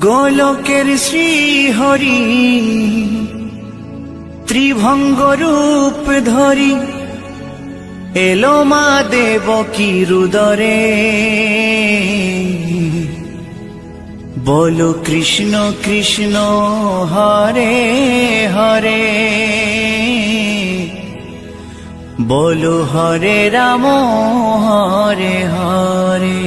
গোলকের শ্রী হরি ত্রিভঙ্গ রূপ ধরি এলো মা দেবকীর উদরে। বলো কৃষ্ণ কৃষ্ণ হরে হরে, বলো হরে রাম হরে হরে।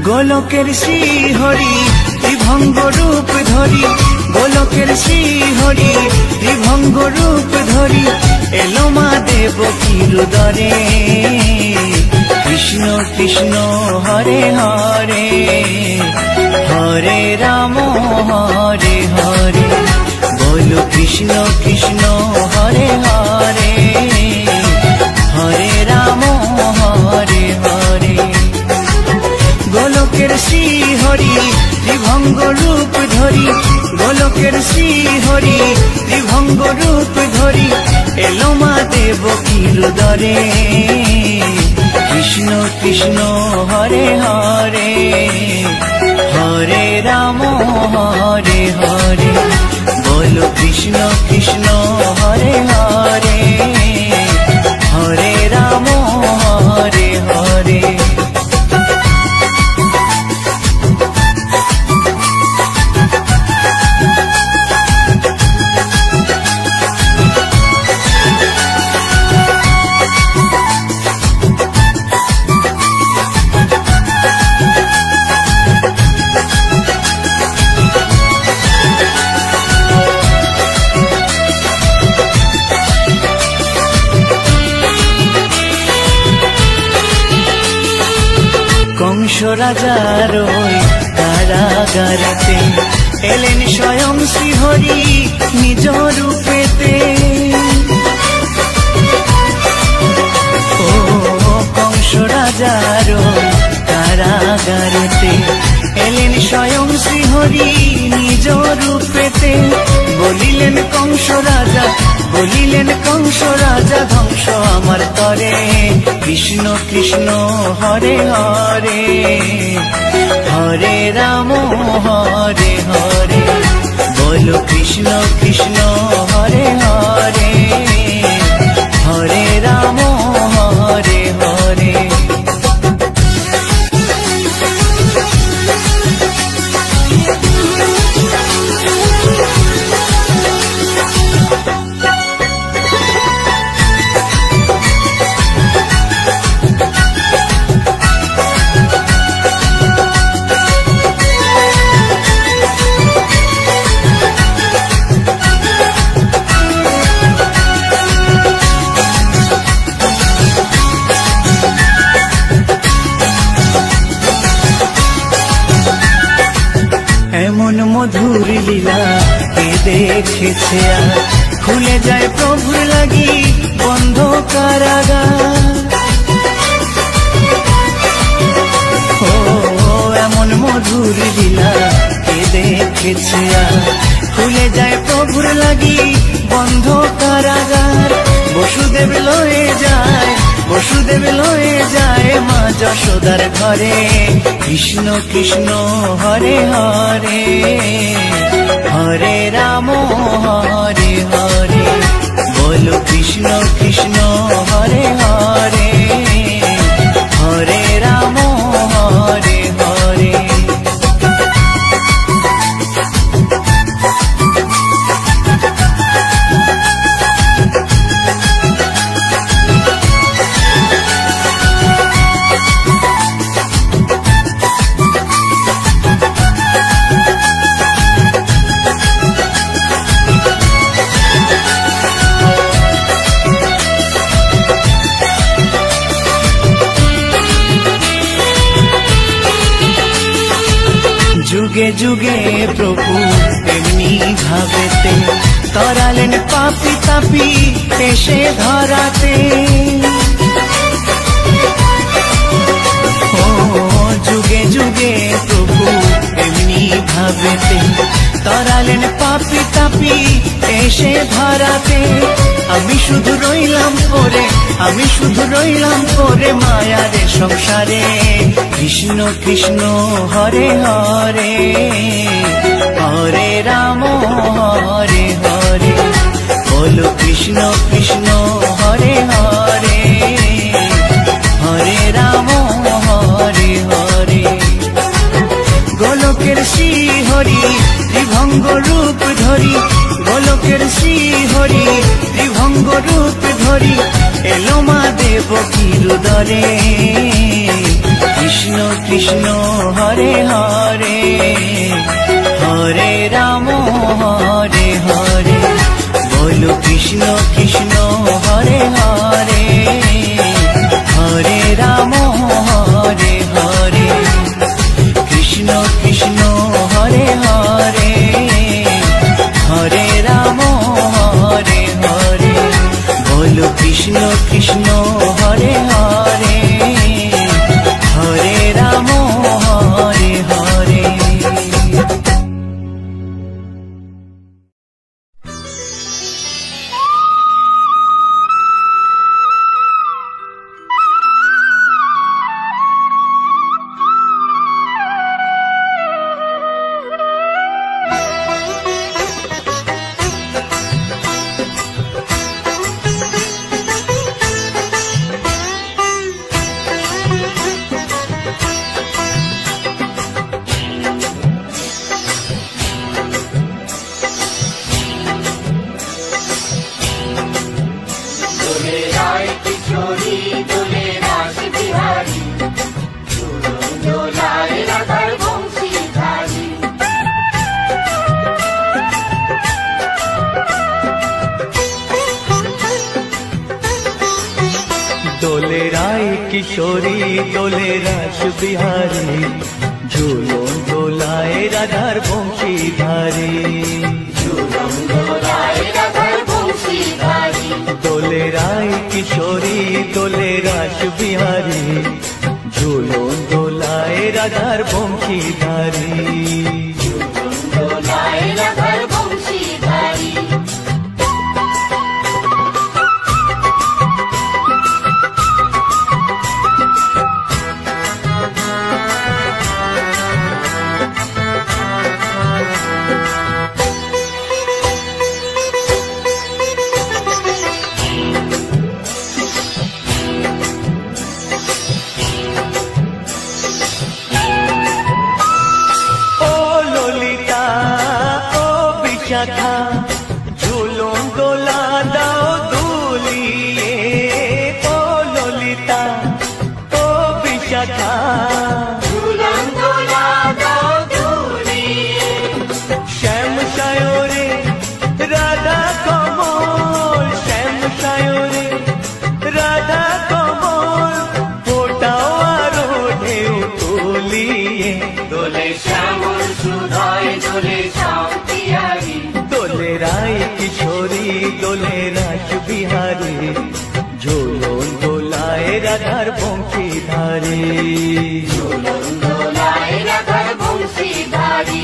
গোলকের শ্রী হরি ত্রিভঙ্গ রূপ ধরি, গোলকের শ্রী হরি ত্রিভঙ্গ রূপ ধরি এলো মা দেবকীর উদরে। কৃষ্ণ কৃষ্ণ হরে হরে, হরে রাম হরে হরে। বলো কৃষ্ণ কৃষ্ণ হরে হরে, হরে রাম হরে হরে। গোলকের শ্রী হরি ত্রিভঙ্গ রূপ ধরি, গোলকের শ্রী হরি ত্রিভঙ্গ রূপ ধরি এলো মা দেবকীর উদরে। কৃষ্ণ কৃষ্ণ হরে হরে, হরে রাম হরে হরে। বলো কৃষ্ণ কৃষ্ণ হরে হরে, হরে রাম হরে হরে। কংস রাজার ওই কারাগারেতে এলেন স্বয়ং শ্রীহরি নিজ রূপেতে। ও কংস রাজার ওই কারাগারেতে এলেন স্বয়ং শ্রীহরি নিজ রূপেতে। বলিলেন কংস রাজা, বলিলেন কংস রাজা ধ্বংস আমার তরে। কৃষ্ণ কৃষ্ণ হরে হরে, হরে রাম হরে হরে। বলো কৃষ্ণ কৃষ্ণ হরে হরে, হরে রাম হরে হরে। এমন মধুর লীলা কে দেখেছে আর, খুলে যায় প্রভুর লাগি বন্ধ কারাগার। ও এমন মধুর লীলা কে দেখেছে আর, খুলে যায় প্রভুর লাগি বন্ধ কারাগার। বসুদেব লয়ে যায়, বসুদেব লয়ে যায় মা যশোদার ঘরে। কৃষ্ণ কৃষ্ণ হরে হরে, হরে রাম হরে হরে। বলো কৃষ্ণ কৃষ্ণ হরে হরে, হরে রাম হরে হরে। যুগে যুগে প্রভু এমনি ভাবেতে তরালেন পাপি তাপি এসে ধরাতে। ও যুগে যুগে প্রভু এমনি ভাবেতে তরালেন পাপি তাপি এসে ধরাতে। আমি শুধু রইলাম পরে, আমি শুধু রইলাম পরে মায়ারে সংসারে। কৃষ্ণ কৃষ্ণ হরে হরে, হরে রাম হরে হরে। বলো কৃষ্ণ কৃষ্ণ হরে হরে, হরে রাম হরে হরে। গোলকের শ্রী হরি ত্রিভঙ্গ রূপ ধরি, গোলকের শ্রী হরি ত্রিভঙ্গ রূপ ধরি এলো মা দেবকীর উদরে। কৃষ্ণ কৃষ্ণ হরে হরে, হরে রাম হরে হরে। বলো কৃষ্ণ কৃষ্ণ হরে হরে, হরে রাম হরে হরে। কৃষ্ণ কৃষ্ণ হরে হরে, হরে রাম হরে হরে। বলো কৃষ্ণ কৃষ্ণ হরে হরে, হরে রাম হরে হরে। দোলে রায় কিশোরী দোলে রাস বিহারী, ঝুলন দোলায় রাধার বংশীধারী। দোলে রায় কিশোরী দোলে রাস বিহারী, ঝুলন দোলায় রাধার বংশীধারী। ঝুলন দোলা দাও দুলিয়ে, ও ললিতা ও বিশাখা। ঝুলন দোলা দাও দুলিয়ে, শ্যাম সায়রে রাধা কমল, শ্যাম সায়রে রাধা কমল। ফোটাও আরো ঢেউ তুলিয়ে, দোলে শ্যামল সুধায় দোলে শান্তিয়ারি। দোলে রায় কিশোরী দোলে রাস বিহারী, ঝুলন দোলায় রাধার বংশীধারী। ঝুলন দোলায় রাধার বংশীধারী।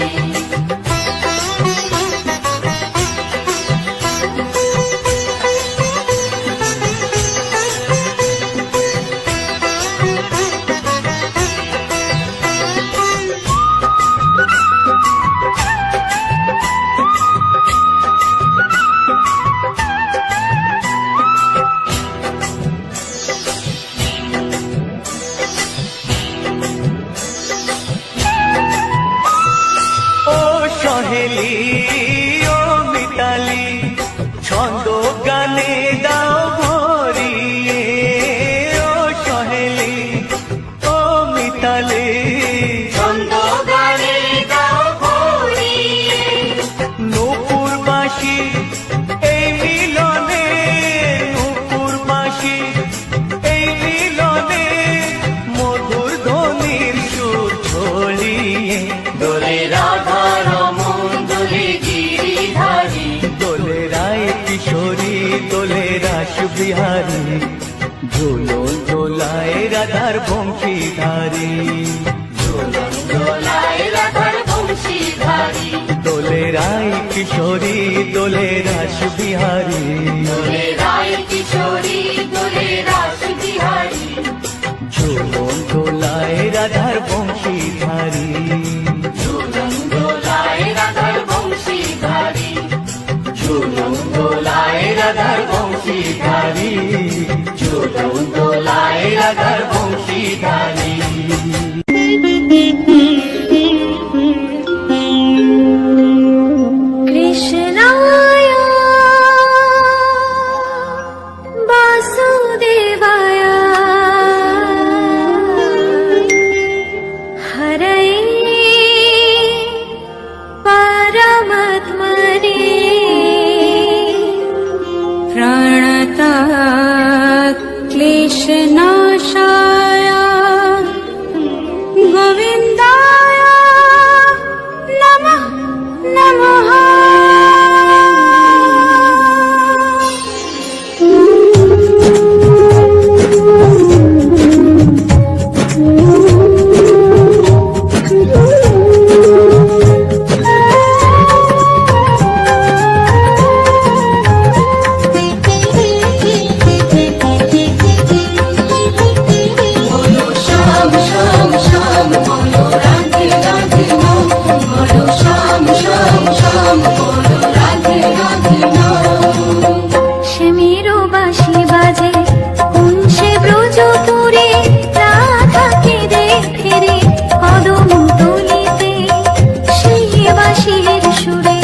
সহেলি ও মিতালি, ছন্দ গানে দাও ভরিয়ে। ও সহেলি ও মিতালি, ছন্দ গানে দাও ভরিয়ে। নূপুর বাঁশি এই মিলনে, নূপুর বাঁশি এই মিলনে, মধুর ধ্বনির সুর ছড়িয়ে। দোলে বিহারী ঝুলন দোলায় রাধার বংশীধারী ঝুলন দোলায় রাধার বংশীধারী দোলে রায় কিশোরী দোলে রাস বিহারী দোলে রায় কিশোরী দোলে রাস বিহারী ঝুলন দোলায় রাধার বংশীধারী ঝুলন দোলায় রাধার বংশীধারী ঝুলন দোলায় রাধার বংশীধারী ঝুলন দোলায় রাধার বংশীধারী কৃষ্ণায় বাসুদেবায় হরয়ে পরমাত্মনে প্রণতাৎ ক্লেশনাশায় গোবিন্দায় নমঃ নমঃ। বলো শ্যাম শ্যাম শ্যাম বলো রাধে রাধে নাম বলো শ্যাম শ্যাম শ্যাম বলো রাধে রাধে নাম শ্যামেরো বাঁশি বাজে কোন সে ব্রজপুরে রাধাকে দেখে কদম তলিতে সেই বাঁশির সুরে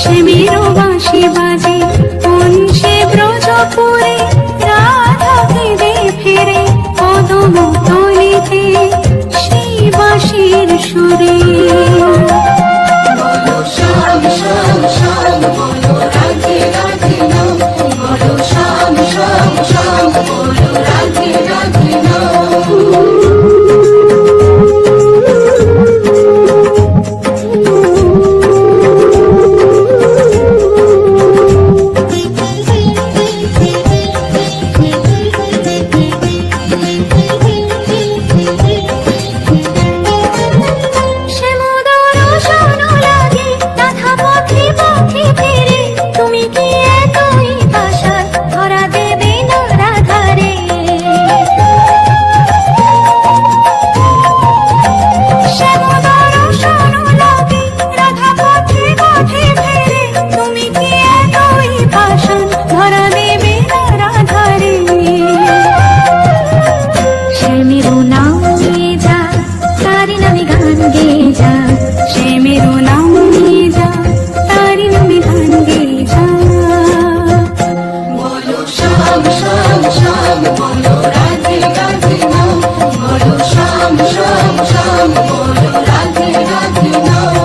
শ্যামেরো বাঁশি বাজে কোন সে ব্রজপুরে রাধাকে দেখে কদম তলিতে সেই বাঁশির সুরে বলো শ্যাম শ্যাম শ্যাম বলো রাধে রাধে নাম বলো শ্যাম শ্যাম শ্যাম বলো রাধে রাধে নাম শ্যামোদর শোনো লাগে রাধা পথে পথে ফেরে তুমি কি এতই পাশার ধরা দেবে না রাধারে শ্যামোদর শোনো লাগে রাধা পথে পথে ফেরে তুমি কি এতই পাশার ধরা দেবে না রাধারে শ্যামেরো নাম নিয়ে যা তারি নামে গান গেয়ে যা শ্যামেরো নাম নিয়ে যা তারি নামে গান গেয়ে যা বলো শ্যাম শ্যাম শ্যাম বলো রাধে রাধে নাম বলো শ্যাম শ্যাম শ্যাম বলো রাধে রাধে নাম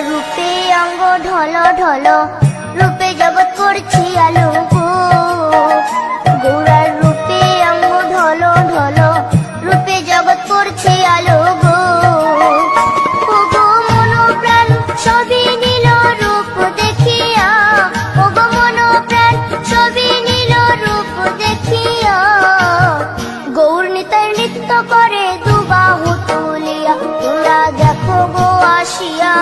রূপে অঙ্গ ঢল ঢল, রূপে জগৎ করছি আলো গো। গৌরার রূপে অঙ্গ ঢল ঢল, রূপে জগৎ করছি আলো গো। ও গো মন প্রাণ সবই নীল রূপ দেখিয়া, ও গো মন প্রাণ সবই নীল রূপ দেখিয়া। গৌর নিতাই নৃত্য করে দুবাহু তুলিয়া, তোমরা দেখো গো আসিয়া।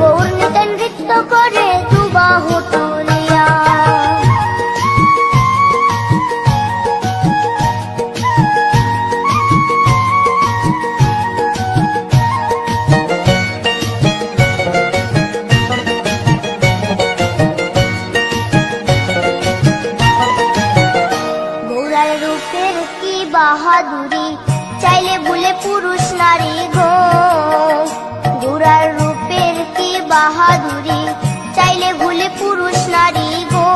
গৌর নিতাই নৃত্য করে দুবাহু তুলিয়া। গৌরার রূপের কি বাহাদুরি, চাইলে ভুলে পুরুষ নারী গো। গৌরার রূপের কি বাহাদুরি, চাইলে ভুলে পুরুষ নারী গো।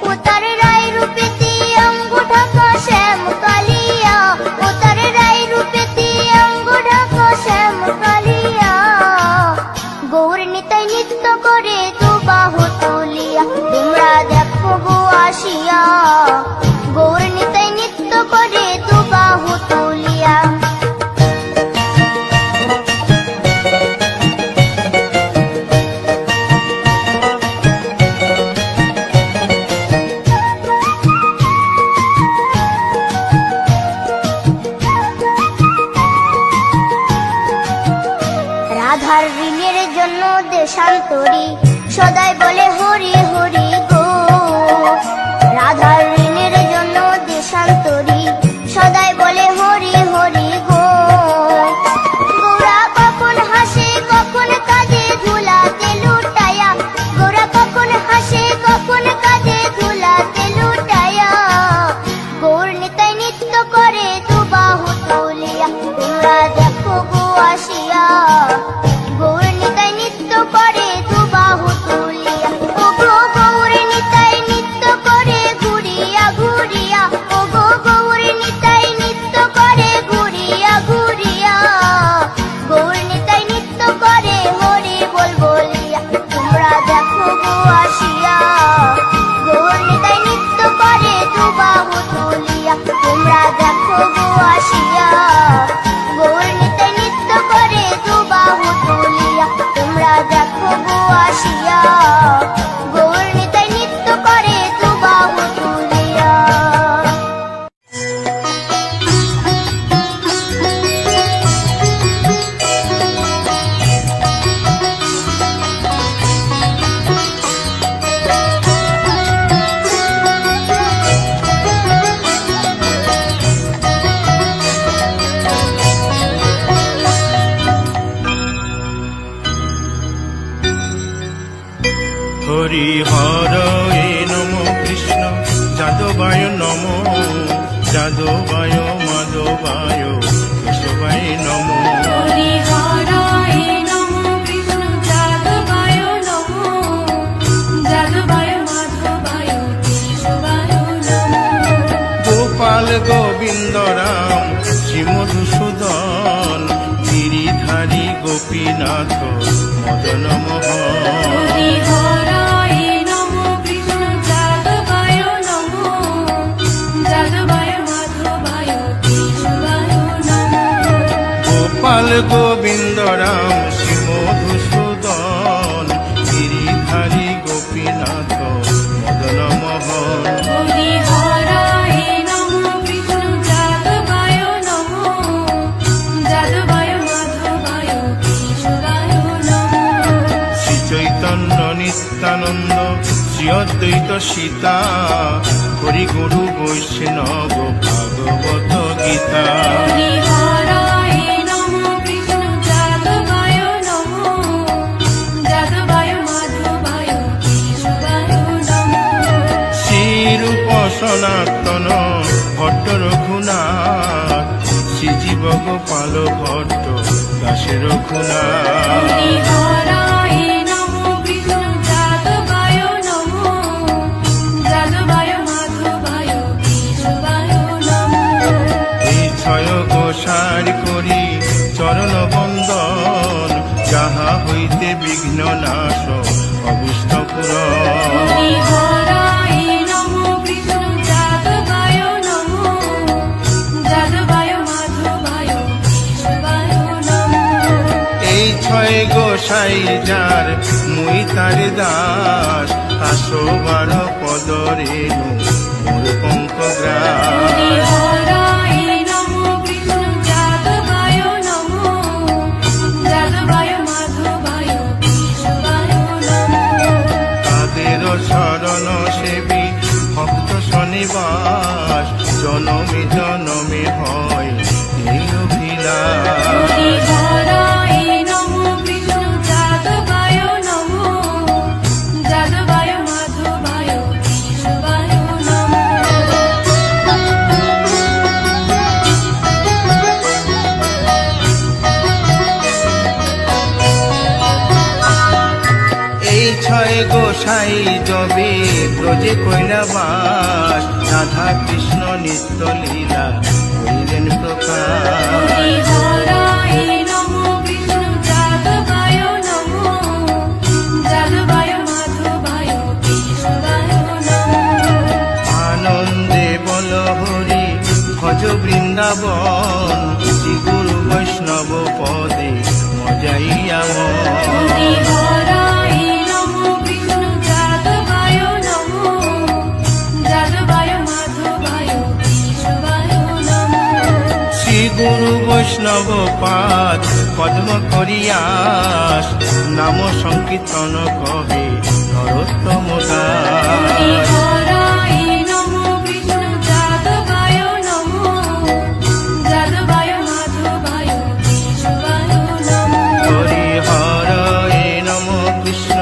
ও তার রায় রূপেতে অঙ্গ ঢাকা শ্যাম কালিয়া, ও তার রায় রূপেতে অঙ্গ ঢাকা শ্যাম কালিয়া। গৌর নিতাই নৃত্য করে দুবাহু তুলিয়া, তোমরা দেখো গো আসিয়া। গৌর নিতাই নৃত্য করে দুবাহু তুলিয়া। রাধার ঋণের জন্য দেশান্তরী, সদাই বলে হরি হরি গো। রাধার ঋণের জন্য দেশান্তরী, সদাই বলে হরি হরি গো। গৌরা কখন হাসে কখন কাঁদে ধুলাতে লুটায়া, গৌরা কখন হাসে কখন কাঁদে ধুলাতে লুটায়া। গৌর নিতাই নৃত্য করে দুবাহু তুলিয়া, তোমরা দেখো গো আসিয়া। গৌর নিতাই নৃত্য করে দুবাহু তুলিয়া। ও গো গৌর নিতাই নৃত্য করে ঘুরিয়া ঘুরিয়া, ও গো গৌর নিতাই নৃত্য করে ঘুরিয়া ঘুরিয়া। গৌর নিতাই নৃত্য করে হরি বল বলিয়া, তোমরা দেখো গো আসিয়া। গৌর নিতাই নৃত্য করে দুবাহু তুলিয়া, তোমরা দেখো গো আসিয়া। গৌর নিতাই নৃত্য করে দুবাহু তুলিয়া, তোমরা দেখো গো আসিয়া। গৌর নিতাই নৃত্য করে দুবাহু তুলিয়া। হরি হরয়ে নম কৃষ্ণ যাদবায় নম, যাদবায় মাধবায় কেশবায় নম। হরি হরায় নমঃ কৃষ্ণ যাদবায় নমঃ, যাদবায় মাধবায় কেশবায় নমঃ। গোপাল গোবিন্দ রাম শ্রী মধুসূদন, গিরিধারী গোপীনাথ মদন মোহন। হরি হরায় নমঃ কৃষ্ণ যাদবায় নমঃ, যাদবায় মাধবায় কেশবায় নমঃ। গোপাল গোবিন্দ রাম শ্রী মধুসূদন, গিরিধারী গোপীনাথ মদন মোহন। হরি হরায় নমঃ কৃষ্ণ যাদবায় নমঃ, যাদবায় মাধবায় কেশবায় নমঃ। শ্রী চৈতন্য নিত্যানন্দ শ্রী অদ্বৈত সীতা, হরি গুরু বৈষ্ণব ভাগবত গীতা। হরি হরায় নমঃ কৃষ্ণ যাদবায় নমঃ, যাদবায় মাধবায় কেশবায় নমঃ। শ্রীরূপ সনাতন ভট্ট রঘুনাথ, শ্রীজীব গোপাল ভট্ট দাসে রঘুনাথ। হরি হরায় নমঃ কৃষ্ণ যাদবায় নমঃ, যাদবায় মাধবায় কেশবায় নমঃ। এই ছয় গোসার করি চরণ বন্দন, তাহা হইতে বিঘ্ন নাশ অভীষ্ট পূরণ। হরি হরায় নমো কৃষ্ণ যাদবায় নমো, যাদবায় মাধবায় কেশবায় নমো। এই ছয় গোসাই যার মুই তার দাস, 112 পদ রেণু মোর পঙ্কগ্রাস। হরি হরায় নমো কৃষ্ণ যাদবায় নমো, যাদবায় মাধবায় কেশবায় নমো। তাদের শরণ সেবী ভক্ত শনিবাস, জনমে জনমে হয় এই অভিলাষ। হরি হরায় নমো কৃষ্ণ যাদবায় নমো, যাদবায় মাধবায় কেশবায় নমো। এই ছয় গোসাই যবে ব্রজে কৈলাবাস, রাধা কৃষ্ণ নিত্য লীলা করিলেন প্রকাশ। হরি হরায় নমো কৃষ্ণ যাদবায় নমো, যাদবায় মাধবায় কেশবায় নমো। আনন্দে বল হরি ভজ বৃন্দাবন, শ্রী গুরু বৈষ্ণব পদে মজাইয়া মন। হরি হরায় নমো কৃষ্ণ যাদবায় নমো, যাদবায় মাধবায় কেশবায় নমো। শ্রী গুরু বৈষ্ণব পাদ পদ্ম করিয়াস, নাম সংকীর্তন কহে নরোত্তম হরি দাস। হরায় নমো কৃষ্ণ যাদবায় নমো, যাদবায় মাধবায় কেশবায় নমো। হরি হরে নম কৃষ্ণ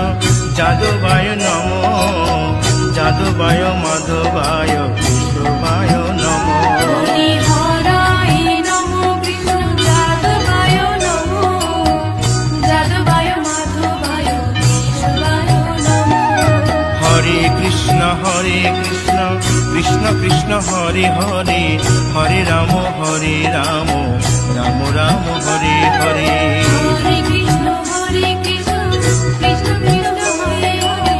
যাদবায় নম, যাদবায় মাধবায় কেশবায় নম। হরি হরায় নমো কৃষ্ণ যাদবায় নমো, যাদবায় মাধবায় কেশবায় নমো। হরে কৃষ্ণ কৃষ্ণ কৃষ্ণ হরে হরে, হরে রাম রাম রাম হরে হরে। হরে কৃষ্ণ কৃষ্ণ কৃষ্ণ হরে হরে,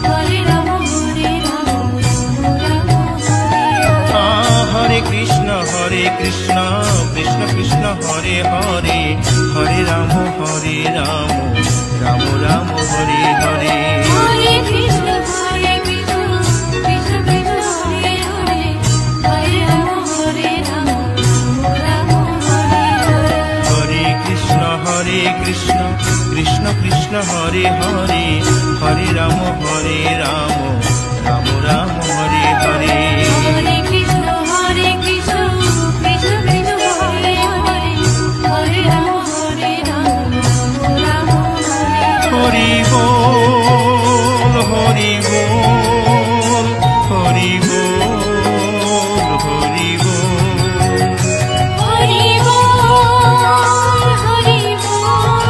হরে রাম রাম রাম হরে হরে। হরে কৃষ্ণ কৃষ্ণ কৃষ্ণ হরে হরে, হরে রাম রাম রাম হরে হরে। হরে কৃষ্ণ কৃষ্ণ কৃষ্ণ হরে হরে, হরে রাম রাম রাম হরে হরে। হরে কৃষ্ণ কৃষ্ণ কৃষ্ণ হরে হরে, হরে রাম রাম রাম হরে হরে। হরে কৃষ্ণ কৃষ্ণ কৃষ্ণ হরে হরে, হরে রাম রাম হরে হরে। হরি বল হরি বল হরি বল হরি বল। হরি বল হরি বল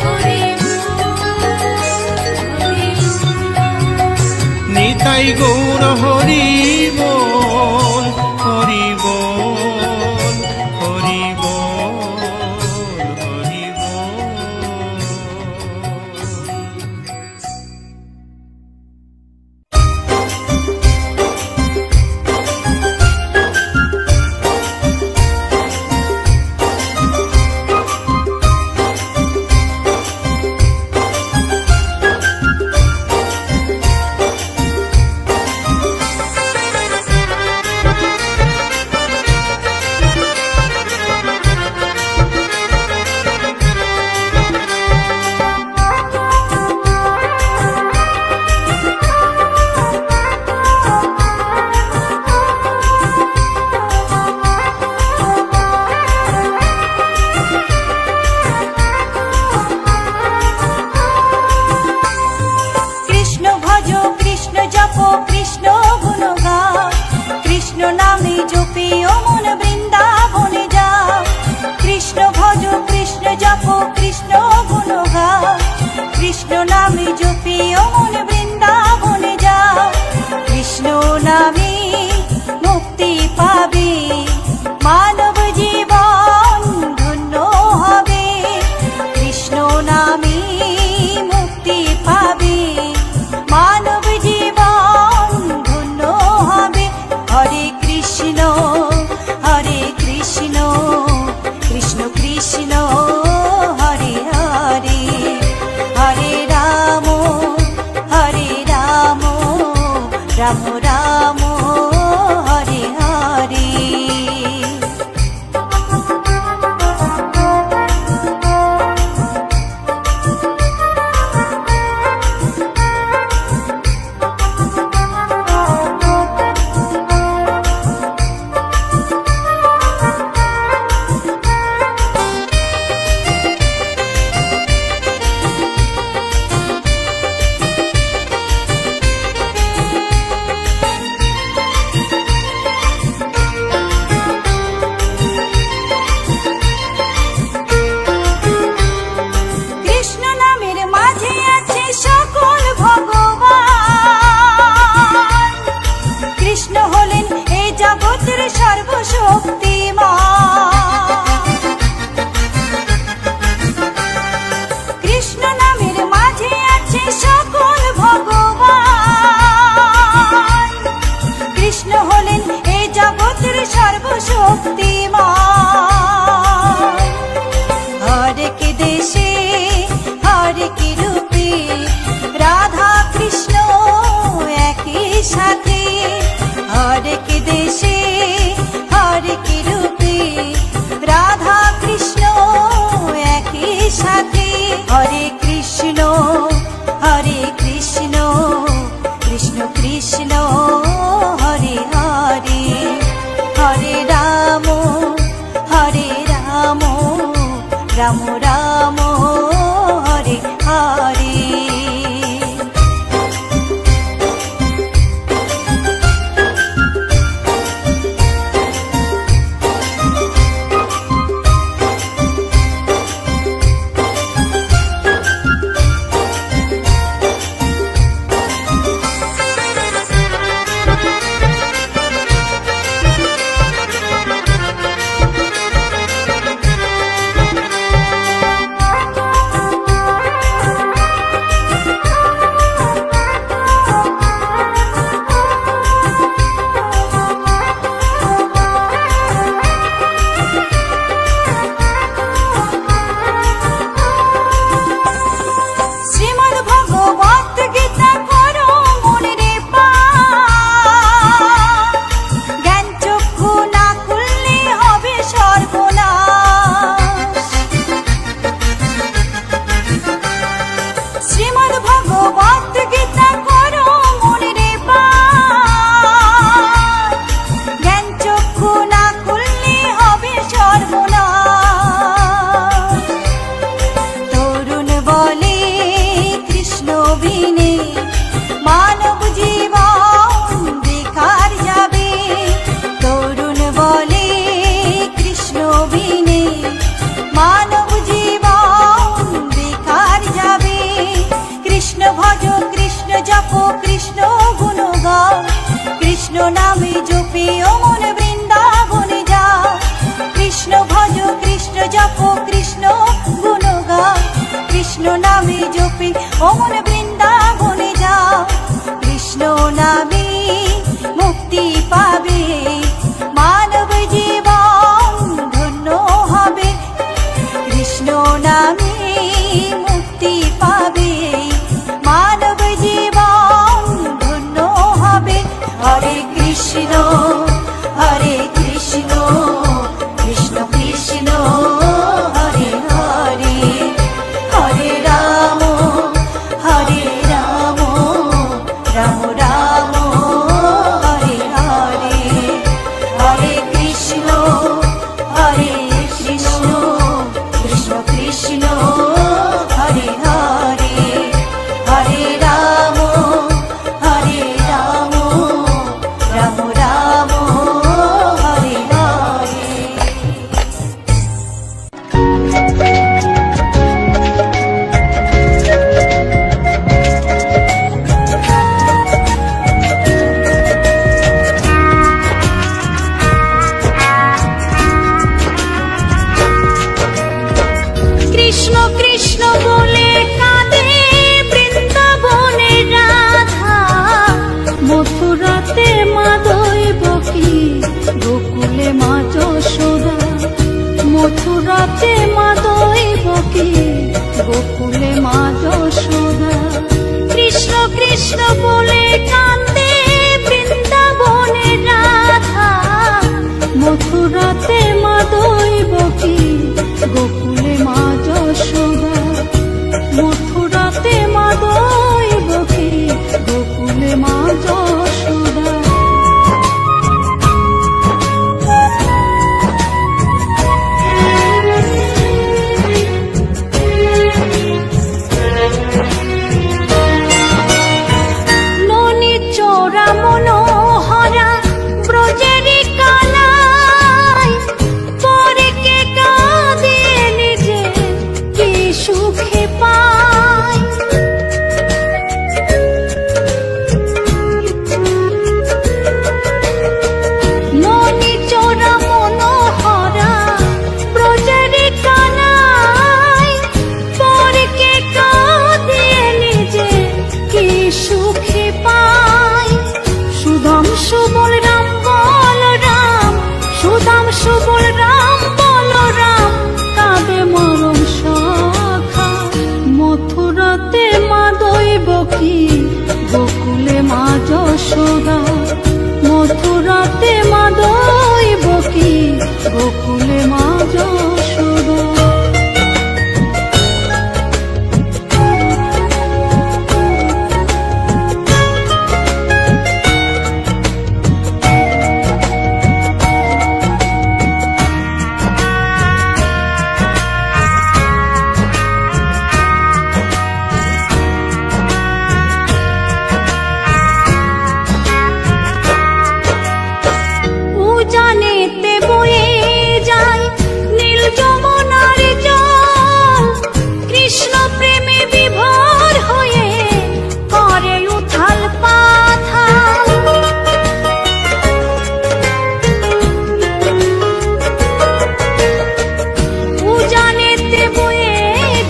হরি বল হরি বল। নিতাই গৌর হরি বল। কৃষ্ণ হরে হরে, হরে রাম রাম রাম হরে হরে। রাম রাম হরে হরে। অমন বৃন্দাবনে যাও, কৃষ্ণ নামে মুক্তি পাবে, মানব জীবন ধন্য হবে। কৃষ্ণ নামে মুক্তি পাবে, মানব জীবন ধন্য হবে। হরে কৃষ্ণ হরে কৃষ্ণ, কৃষ্ণ কৃষ্ণ হরে হরে, হরে রাম রাম রাম হরে হরে, হরে কৃষ্ণ কৃষ্ণ কৃষ্ণ হরে হরে, হরে রাম রাম রাম হরে হরে। কৃষ্ণ কৃষ্ণ বলে কাঁদে বৃন্দাবনে রাধা, মথুরাতে মা দৈবকী, গোকুলে মা যশোদা, মথুরাতে গোকুলে মা যশোদা। কৃষ্ণ কৃষ্ণ বলে কান্দে বৃন্দাবনে রাধা, মথুরাতে মা দৈবকী গোকুলে মা যশোদা। মথুরাতে মা দৈবকী গোকুলে মা যশোদা। ননি চোরা মনোহরা ব্রজেরি কানাই, পরে কে কাঁদিয়ে নিজে কি সুখে পায়। ননি চোরা মনোহরা ব্রজেরি কানাই, পরে কে কাঁদিয়ে নিজে কি সুখে পায়। সুদাম সুবল রাম বলরাম, সুদাম সুবল রাম বলরাম, কাঁদে মরম সখা। মথুরাতে মা দৈবকী গোকুলে মা যশোদা। মথুরাতে মা দৈবকী গোকুলে মা যশোদা। উজানেতে বয়ে যায় নীল যমুনার জল, কৃষ্ণ প্রেমে বিভোর হয়ে করে উথাল পাথাল। উজানেতে বয়ে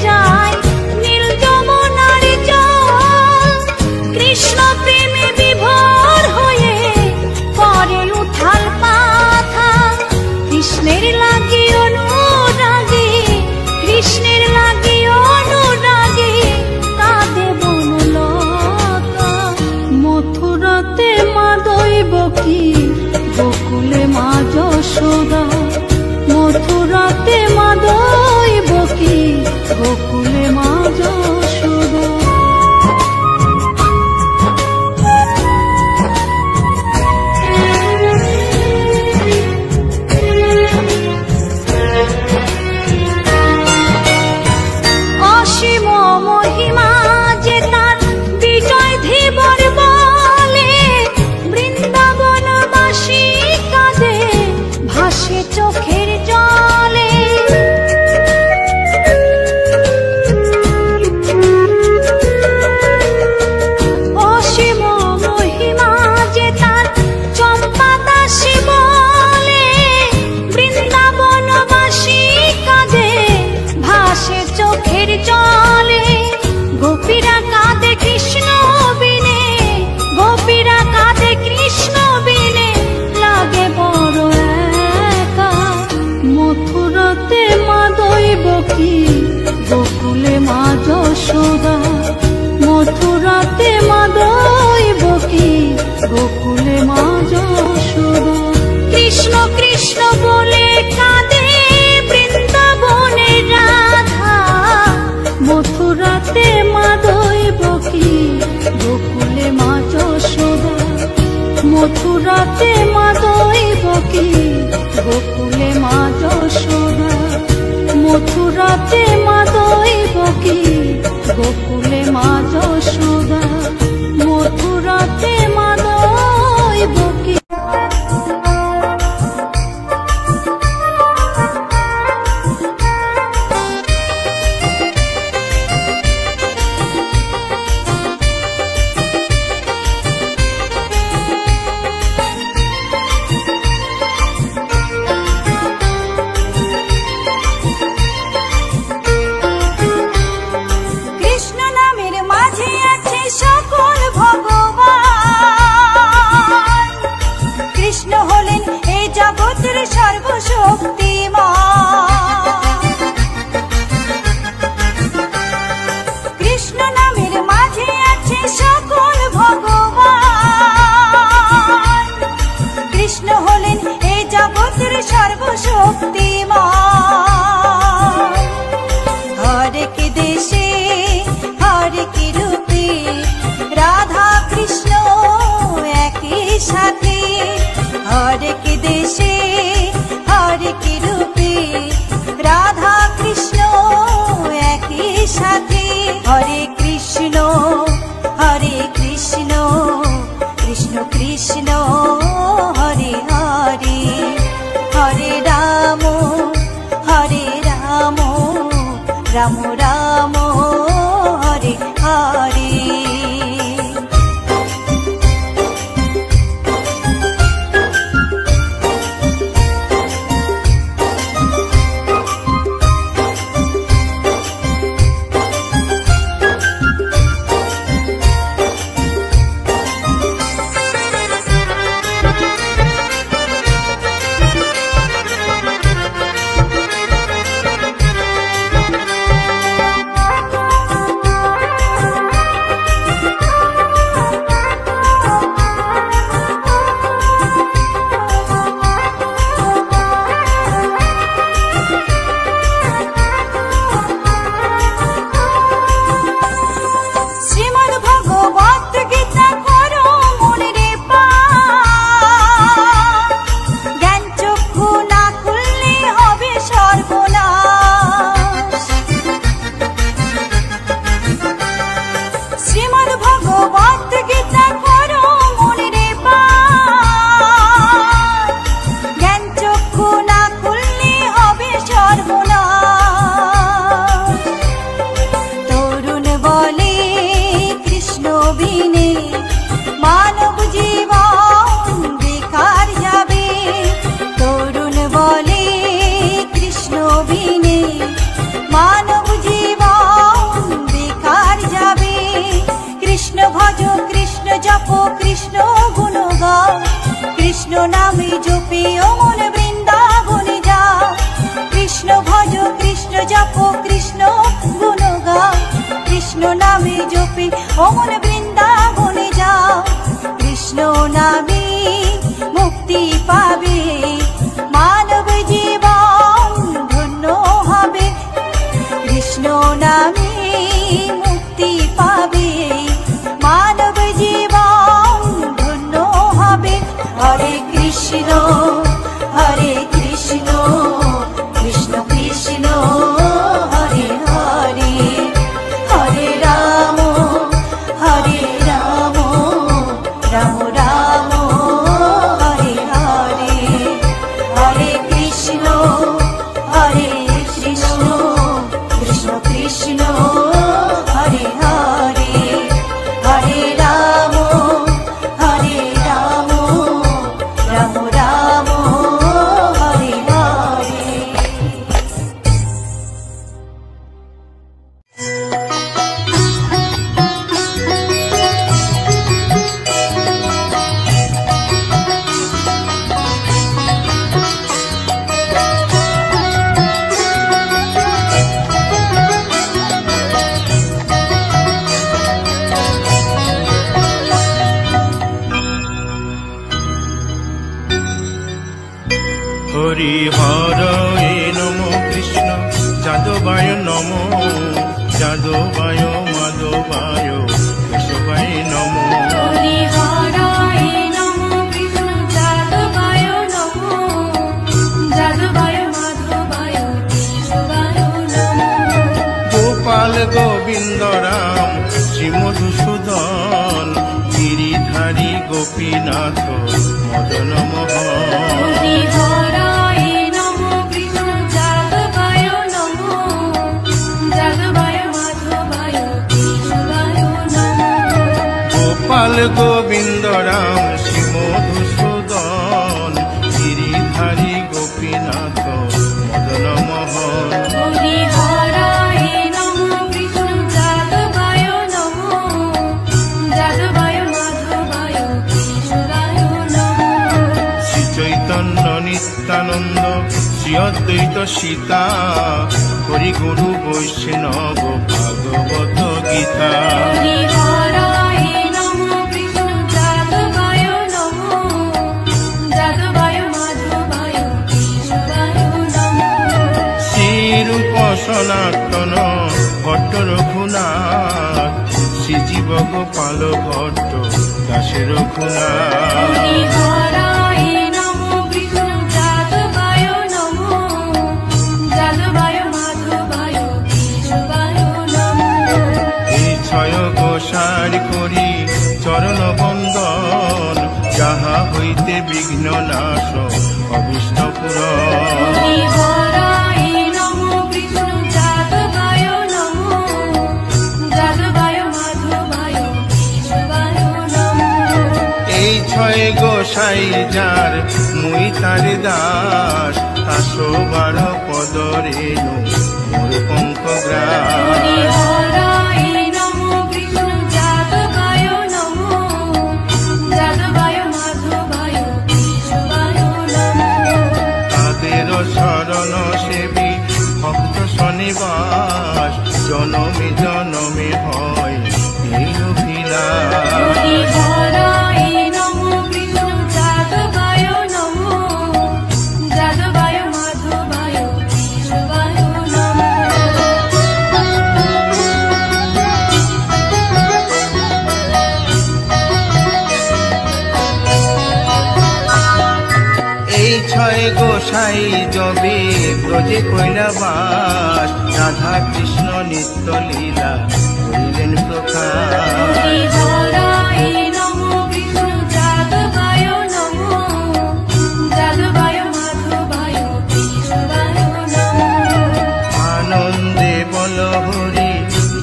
যায় নীল যমুনার জল, কৃষ্ণ প্রেমে বিভোর হয়ে করে উথাল পাথাল। কৃষ্ণের লাগি অনুরাগী, কৃষ্ণের লাগি অনুরাগী, কাঁদে বনলতা। মথুরাতে মা দৈবকী গোকুলে মা যশোদা। মথুরাতে মা দৈবকী গোকুলে মা যশোদা। অসীম মহিমা যে তার বিজয় ধীবর বলে, বৃন্দাবনবাসী কাঁদে ভাসে চোখের জলে। অসীম মহিমা যে তার চম্পা দাসী বলে, বৃন্দাবনবাসী কাঁদে ভাসে চোখের জলে। গোপীরা কাঁদে কৃষ্ণ বিনে, গোপীরা কাঁদে কৃষ্ণ বিনে, লাগে বড় একা। মথুরাতে মা দৈবকী গোকুলে মা যশোদা। মথুরাতে মা দৈবকী গোকুলে মা যশোদা। কৃষ্ণ কৃষ্ণ বলে কাঁদে বৃন্দাবনে রাধা, মথুরাতে মা দৈবকী গোকুলে মা যশোদা। মথুরাতে মা দৈবকী গোকুলে মা যশোদা। মথুরাতে মা দৈবকী গোকুলে মা যশোদা। মথুরাতে মা দৈবকী। কৃষ্ণ নামের মাঝে আছে সকল ভগবান। কৃষ্ণ হলেন এই জগতের সর্বশক্তিমান। সাথী। হরে কৃষ্ণ কৃষ্ণ কৃষ্ণ হরে হরে, হরে রাম রাম রাম হরে হরে। কৃষ্ণ নামে জপে অমন বৃন্দাবনে যাও, কৃষ্ণ ভজ কৃষ্ণ জপ কৃষ্ণ গুণ গাও, কৃষ্ণ নামে জপে অমন বৃন্দাবনে যাও। কৃষ্ণ নামে মুক্তি পাবে মানব জীবন ধন্য হবে, কৃষ্ণ নামে মুক্তি পাবে মানব জীবন ধন্য হবে। হরে কৃষ্ণ কৃষ্ণ কৃষ্ণ হরে হরে, হরে রাম রাম রাম হরে হরে, হরে কৃষ্ণ কৃষ্ণ কৃষ্ণ হরে হরে, হরে রাম রাম রাম হরে হরে। হরি হরে নমো কৃষ্ণ যাদবায় নমো, যাদবায় মাধবায় কেশবায় নমো। হরি হরায় নমো কৃষ্ণ যাদবায় নমো, যাদবায় মাধবায় কেশবায় নমো। গোপাল গোবিন্দ রাম শ্রী মধুসূদন গিরিধারী গোপীনাথ মদন মোহন। হরি হরায় নমো কৃষ্ণ যাদবায় নমো, যাদবায় মাধবায় কেশবায় নমো। গোপাল গোবিন্দ রাম শ্রী মধুসূদন গিরিধারী গোপীনাথ মদন মোহন। হরি হরায় নমো কৃষ্ণ যাদবায় নমো, যাদবায় মাধবায় কেশবায় নমো। শ্রী চৈতন্য নিত্যানন্দ শ্রী অদ্বৈত সীতা হরি গুরু বৈষ্ণব ভাগবত গীতা। হরি হরায় নমো কৃষ্ণ যাদবায় নমো, যাদবায় মাধবায় কেশবায় নমো। শ্রীরূপ সনাতন ভট্ট রঘুনাথ শ্রীজীব গোপাল ভট্ট দাসে রঘুনাথ। হরি হরায় নমো কৃষ্ণ যাদবায় নমো, যাদবায় মাধবায় কেশবায় নমো। প্রসার করি চরণ বন্দন, যাহা হইতে বিঘ্ন নাশ অভীষ্ট পূরণ। এই ছয় গোসাই যার মুই তার দাস, 112 পদ রেণু মোর পঙ্ক গ্রাস। তাদের শরণ সেবী ভক্ত শনিবাস, জনমে জনমে হয় এই অভিলাষ। ছয় গোসাই যবে ব্রজে কৈলাবাস, রাধা কৃষ্ণ নিত্য লীলা করিলেন প্রকাশ। আনন্দে বল হরি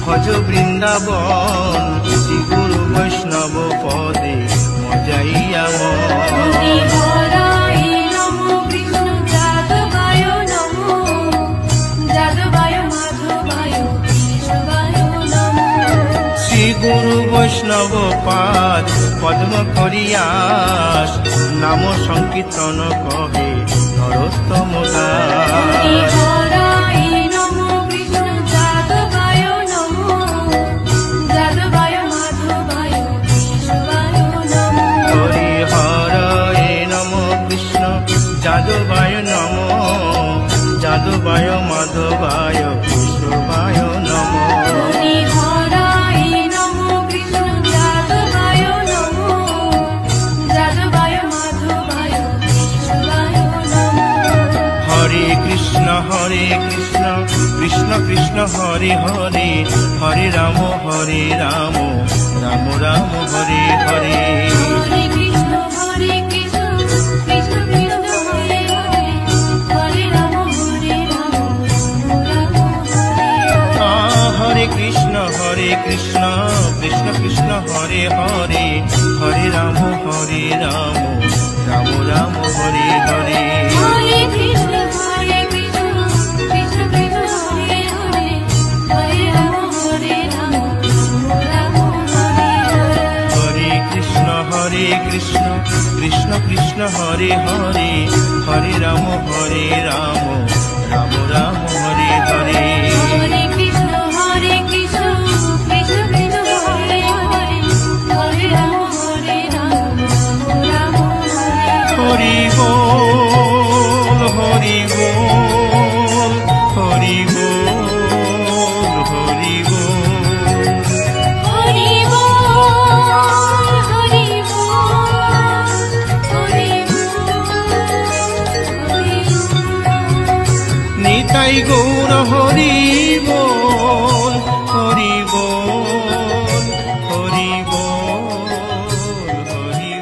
ভজ বৃন্দাবন, শ্রী গুরু বৈষ্ণব পদে মজাইয়া মন। গুরু বৈষ্ণব পাদ পদ্ম করিয়াস, নাম সংকীর্তন কহে নরোত্তম দাস। হরি হরয়ে নম কৃষ্ণ যাদবায় নম, যাদবায় মাধবায় কৃষ্ণবায় নম। হরে কৃষ্ণ কৃষ্ণ কৃষ্ণ হরে হরে, হরে রাম রাম রাম হরে হরে। হরে কৃষ্ণ কৃষ্ণ কৃষ্ণ হরে হরে, হরে রাম রাম রাম হরে হরে। হরে কৃষ্ণ কৃষ্ণ কৃষ্ণ হরে হরে, হরে রাম রাম রাম হরে হরে। হরে কৃষ্ণ কৃষ্ণ কৃষ্ণ হরে হরে, হরে রাম রাম হরে হরে। হরে কৃষ্ণ কৃষ্ণ কৃষ্ণ হরে হরে, হরে রাম রাম রাম হরে হরে। হরে কৃষ্ণ কৃষ্ণ কৃষ্ণ হরে হরে, হরে রাম রাম হরে। হরি বল হরি বল হরি বল হরি বল। হরি বল হরি বল হরি বল। নিতাই গৌর হরি বল হরি বল হরি বল হরি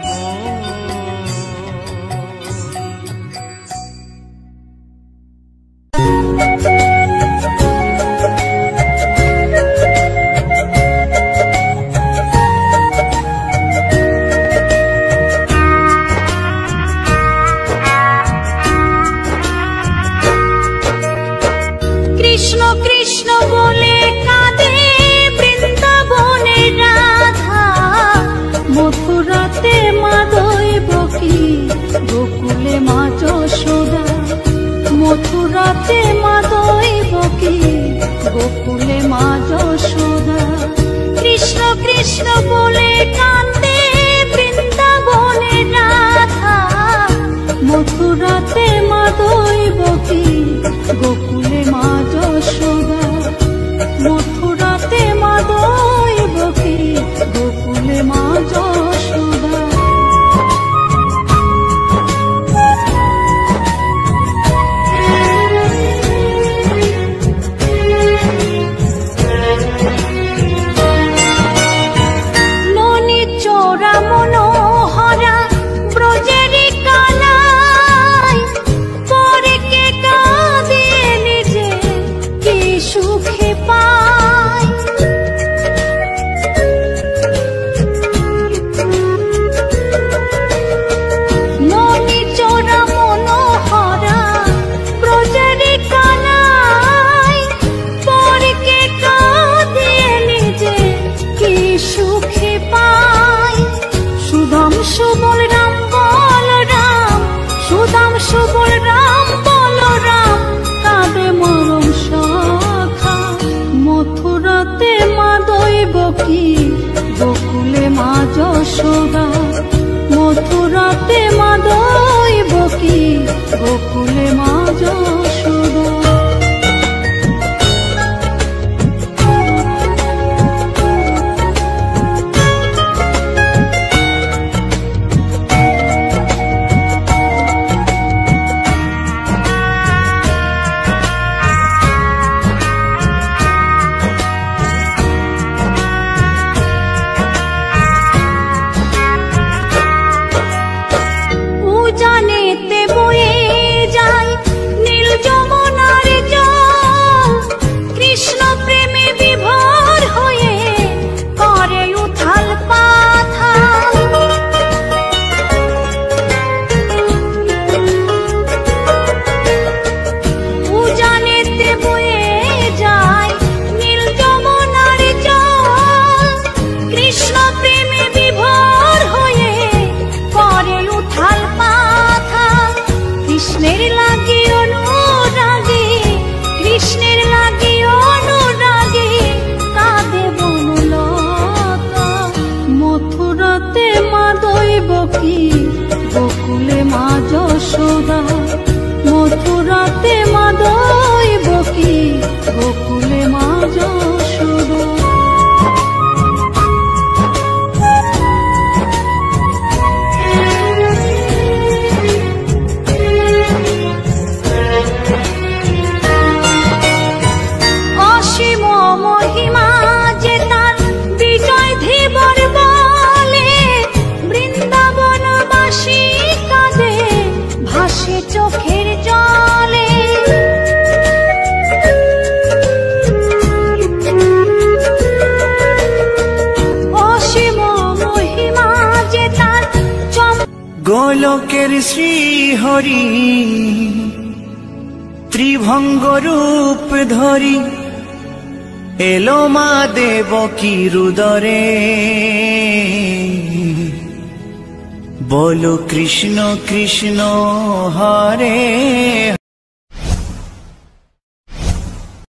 কৃষ্ণ কৃষ্ণ বলে কাঁদে বৃন্দাবনে রাধা, মথুরাতে মাধবী বকি গোকুলে মা যশোদা। মথুরাতে মাধবী বকি গোকুলে মা যশোদা। কৃষ্ণ কৃষ্ণ বলে কাঁদে বৃন্দাবনে রাধা, মথুরাতে মাধবী বকি গোকুলে মা যশোদা। মথুরাতে মাধবী বকি গোকুলে মা যশোদা। চোখের জলে অসীম মহিমা যে তার গোলকের শ্রীহরি ত্রিভঙ্গ রূপ ধরি এলো মা দেবকীর উদরে বলো কৃষ্ণ কৃষ্ণ হরে